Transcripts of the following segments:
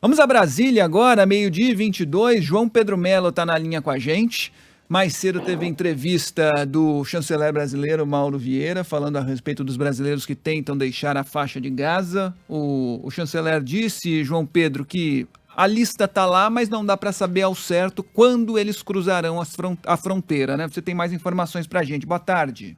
Vamos a Brasília agora, 12h22. João Pedro Mello está na linha com a gente. Mais cedo teve entrevista do chanceler brasileiro Mauro Vieira, falando a respeito dos brasileiros que tentam deixar a faixa de Gaza. O chanceler disse, João Pedro, que a lista está lá, mas não dá para saber ao certo quando eles cruzarão a fronteira, né? Você tem mais informações para a gente. Boa tarde.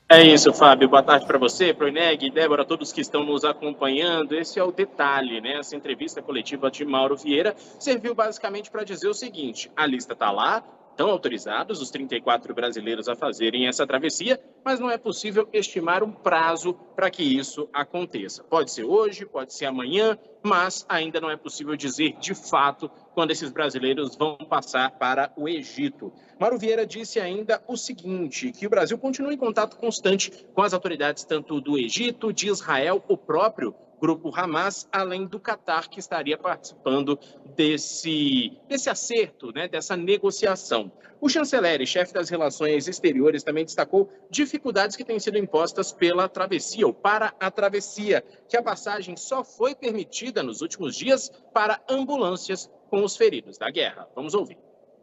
É isso, Fábio. Boa tarde para você, para o Ineg, Débora, todos que estão nos acompanhando. Esse é o detalhe, né? Essa entrevista coletiva de Mauro Vieira serviu basicamente para dizer o seguinte: a lista está lá, estão autorizados os 34 brasileiros a fazerem essa travessia, mas não é possível estimar um prazo para que isso aconteça. Pode ser hoje, pode ser amanhã, mas ainda não é possível dizer de fato quando esses brasileiros vão passar para o Egito. Mauro Vieira disse ainda o seguinte, que o Brasil continua em contato constante com as autoridades tanto do Egito, de Israel, o próprio grupo Hamas, além do Catar, que estaria participando desse acerto, né, dessa negociação. O chanceler e chefe das relações exteriores também destacou dificuldades que têm sido impostas pela travessia, ou para a travessia, que a passagem só foi permitida nos últimos dias para ambulâncias com os feridos da guerra. Vamos ouvir.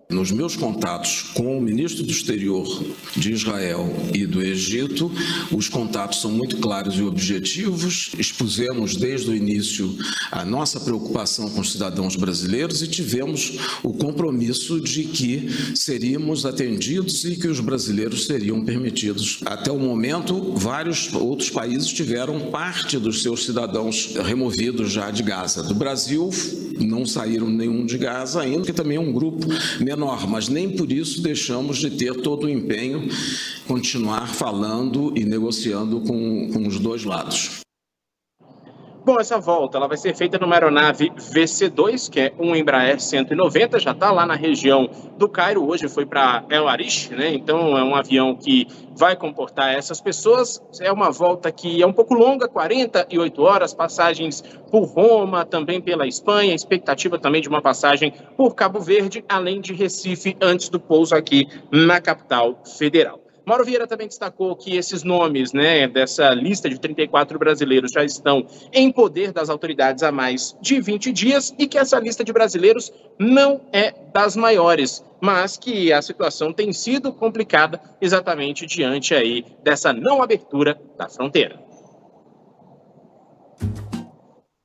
Nos meus contatos com o ministro do Exterior de Israel e do Egito, os contatos são muito claros e objetivos. Expusemos desde o início a nossa preocupação com os cidadãos brasileiros e tivemos o compromisso de que seríamos atendidos e que os brasileiros seriam permitidos. Até o momento, vários outros países tiveram parte dos seus cidadãos removidos já de Gaza. Do Brasil, não saíram nenhum de Gaza ainda, que também é um grupo menor, mas nem por isso deixamos de ter todo o empenho, continuar falando e negociando com os dois lados. Bom, essa volta ela vai ser feita numa aeronave VC-2, que é um Embraer 190, já está lá na região do Cairo, hoje foi para El Arish, né? Então é um avião que vai comportar essas pessoas. É uma volta que é um pouco longa, 48 horas, passagens por Roma, também pela Espanha, expectativa também de uma passagem por Cabo Verde, além de Recife, antes do pouso aqui na capital federal. Mauro Vieira também destacou que esses nomes, né, dessa lista de 34 brasileiros já estão em poder das autoridades há mais de 20 dias e que essa lista de brasileiros não é das maiores, mas que a situação tem sido complicada exatamente diante aí dessa não abertura da fronteira.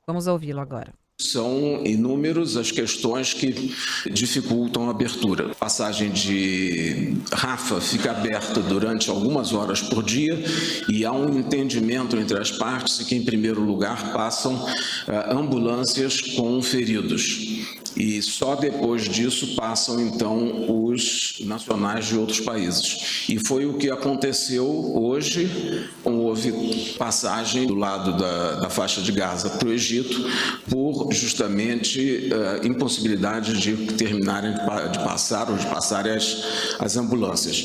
Vamos ouvi-lo agora. São inúmeras as questões que dificultam a abertura. A passagem de Rafa fica aberta durante algumas horas por dia e há um entendimento entre as partes que, em primeiro lugar, passam ambulâncias com feridos. E só depois disso passam, então, os nacionais de outros países. E foi o que aconteceu hoje, houve passagem do lado da faixa de Gaza para o Egito, por justamente impossibilidade de terminarem de passar ou de passarem as ambulâncias.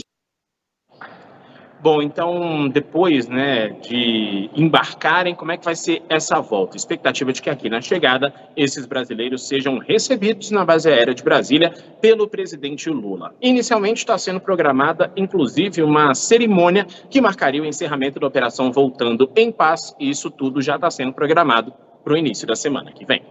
Bom, então, depois, né, de embarcarem, como é que vai ser essa volta? Expectativa de que aqui na chegada, esses brasileiros sejam recebidos na base aérea de Brasília pelo presidente Lula. Inicialmente está sendo programada, inclusive, uma cerimônia que marcaria o encerramento da operação Voltando em Paz, e isso tudo já está sendo programado para o início da semana que vem.